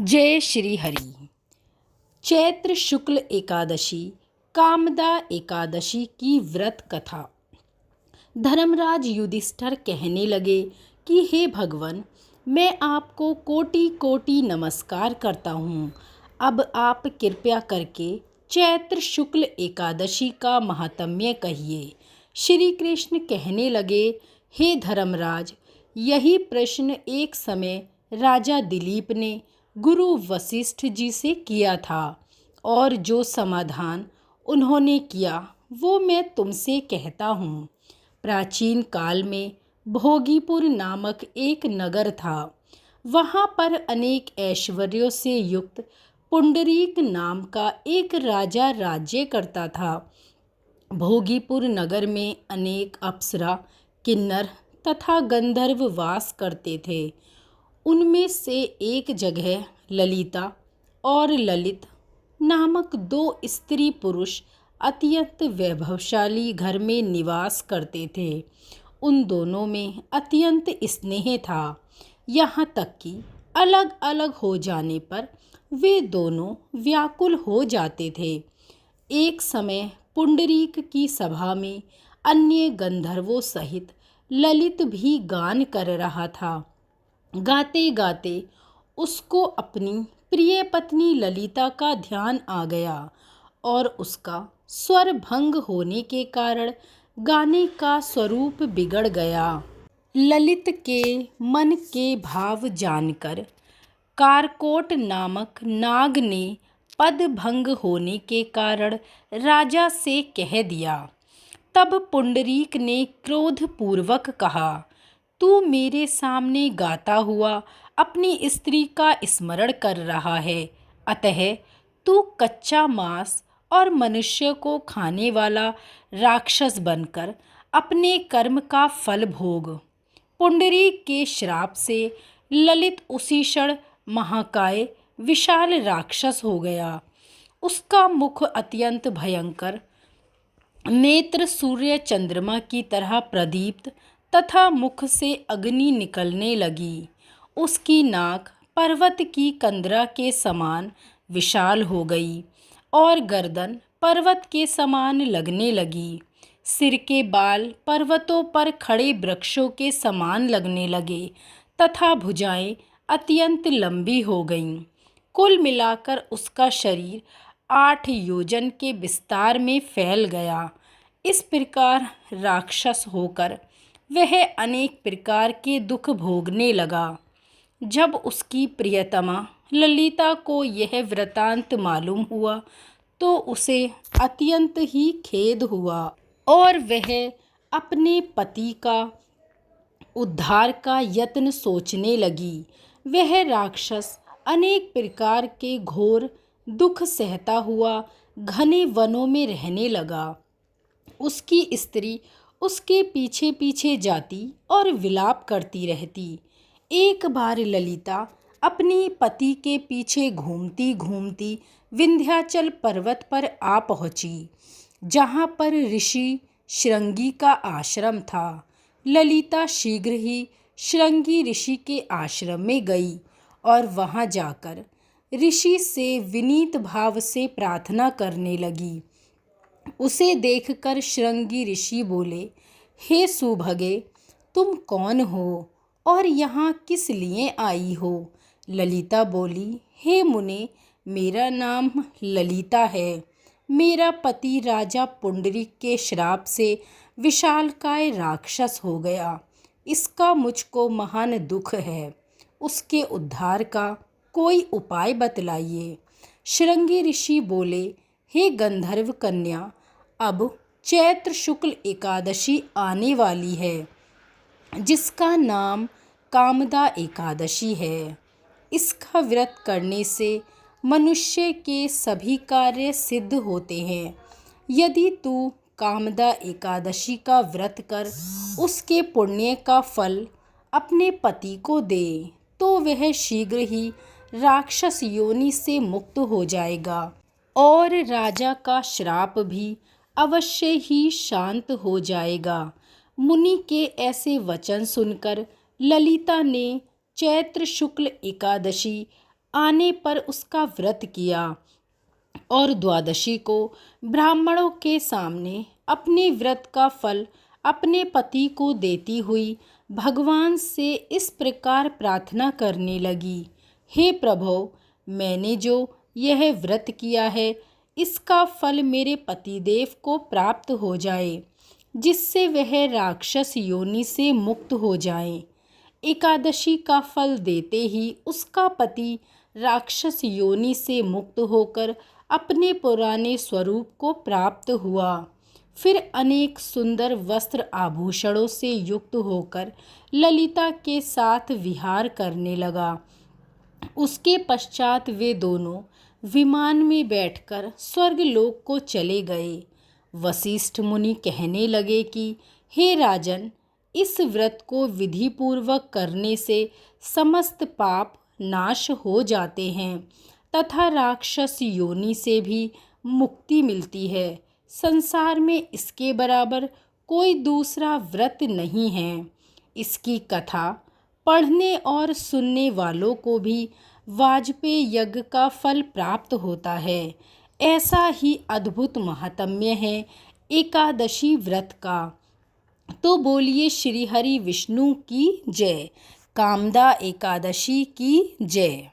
जय श्री हरि। चैत्र शुक्ल एकादशी कामदा एकादशी की व्रत कथा। धर्मराज युधिष्ठिर कहने लगे कि हे भगवान, मैं आपको कोटि कोटि नमस्कार करता हूँ। अब आप कृपया करके चैत्र शुक्ल एकादशी का महात्म्य कहिए। श्री कृष्ण कहने लगे, हे धर्मराज, यही प्रश्न एक समय राजा दिलीप ने गुरु वशिष्ठ जी से किया था और जो समाधान उन्होंने किया वो मैं तुमसे कहता हूँ। प्राचीन काल में भोगीपुर नामक एक नगर था। वहाँ पर अनेक ऐश्वर्यों से युक्त पुंडरीक नाम का एक राजा राज्य करता था। भोगीपुर नगर में अनेक अप्सरा, किन्नर तथा गंधर्व वास करते थे। उनमें से एक जगह ललिता और ललित नामक दो स्त्री पुरुष अत्यंत वैभवशाली घर में निवास करते थे। उन दोनों में अत्यंत स्नेह था, यहाँ तक कि अलग अलग हो जाने पर वे दोनों व्याकुल हो जाते थे। एक समय पुंडरीक की सभा में अन्य गंधर्वों सहित ललित भी गान कर रहा था। गाते गाते उसको अपनी प्रिय पत्नी ललिता का ध्यान आ गया और उसका स्वर भंग होने के कारण गाने का स्वरूप बिगड़ गया। ललित के मन के भाव जानकर कारकोट नामक नाग ने पद भंग होने के कारण राजा से कह दिया। तब पुंडरीक ने क्रोधपूर्वक कहा, तू मेरे सामने गाता हुआ अपनी स्त्री का स्मरण कर रहा है, अतः तू कच्चा मांस और मनुष्य को खाने वाला राक्षस बनकर अपने कर्म का फल भोग। पुंडरीक के श्राप से ललित उसी क्षण महाकाय विशाल राक्षस हो गया। उसका मुख अत्यंत भयंकर, नेत्र सूर्य चंद्रमा की तरह प्रदीप्त तथा मुख से अग्नि निकलने लगी। उसकी नाक पर्वत की कंदरा के समान विशाल हो गई और गर्दन पर्वत के समान लगने लगी। सिर के बाल पर्वतों पर खड़े वृक्षों के समान लगने लगे तथा भुजाएं अत्यंत लंबी हो गईं। कुल मिलाकर उसका शरीर 8 योजन के विस्तार में फैल गया। इस प्रकार राक्षस होकर वह अनेक प्रकार के दुख भोगने लगा। जब उसकी प्रियतमा ललिता को यह वृतांत मालूम हुआ तो उसे अत्यंत ही खेद हुआ और वह अपने पति का उद्धार का यत्न सोचने लगी। वह राक्षस अनेक प्रकार के घोर दुख सहता हुआ घने वनों में रहने लगा। उसकी स्त्री उसके पीछे पीछे जाती और विलाप करती रहती। एक बार ललिता अपनी पति के पीछे घूमती घूमती विंध्याचल पर्वत पर आ पहुंची, जहाँ पर ऋषि श्रृंगी का आश्रम था। ललिता शीघ्र ही श्रृंगी ऋषि के आश्रम में गई और वहाँ जाकर ऋषि से विनीत भाव से प्रार्थना करने लगी। उसे देखकर श्रृंगी ऋषि बोले, हे सुभगे, तुम कौन हो और यहाँ किस लिए आई हो? ललिता बोली, हे मुने, मेरा नाम ललिता है। मेरा पति राजा पुंडरीक के श्राप से विशालकाय राक्षस हो गया। इसका मुझको महान दुख है। उसके उद्धार का कोई उपाय बतलाइए। श्रृंगी ऋषि बोले, हे गंधर्व कन्या, अब चैत्र शुक्ल एकादशी आने वाली है, जिसका नाम कामदा एकादशी है। इसका व्रत करने से मनुष्य के सभी कार्य सिद्ध होते हैं। यदि तू कामदा एकादशी का व्रत कर उसके पुण्य का फल अपने पति को दे तो वह शीघ्र ही राक्षस योनि से मुक्त हो जाएगा और राजा का श्राप भी अवश्य ही शांत हो जाएगा। मुनि के ऐसे वचन सुनकर ललिता ने चैत्र शुक्ल एकादशी आने पर उसका व्रत किया और द्वादशी को ब्राह्मणों के सामने अपने व्रत का फल अपने पति को देती हुई भगवान से इस प्रकार प्रार्थना करने लगी, हे प्रभो, मैंने जो यह व्रत किया है इसका फल मेरे पतिदेव को प्राप्त हो जाए, जिससे वह राक्षस योनि से मुक्त हो जाए। एकादशी का फल देते ही उसका पति राक्षस योनि से मुक्त होकर अपने पुराने स्वरूप को प्राप्त हुआ। फिर अनेक सुंदर वस्त्र आभूषणों से युक्त होकर ललिता के साथ विहार करने लगा। उसके पश्चात वे दोनों विमान में बैठकर स्वर्गलोक को चले गए। वशिष्ठ मुनि कहने लगे कि हे राजन, इस व्रत को विधि पूर्वक करने से समस्त पाप नाश हो जाते हैं तथा राक्षस योनि से भी मुक्ति मिलती है। संसार में इसके बराबर कोई दूसरा व्रत नहीं है। इसकी कथा पढ़ने और सुनने वालों को भी वाजपेय यज्ञ का फल प्राप्त होता है। ऐसा ही अद्भुत महात्म्य है एकादशी व्रत का। तो बोलिए श्री हरि विष्णु की जय, कामदा एकादशी की जय।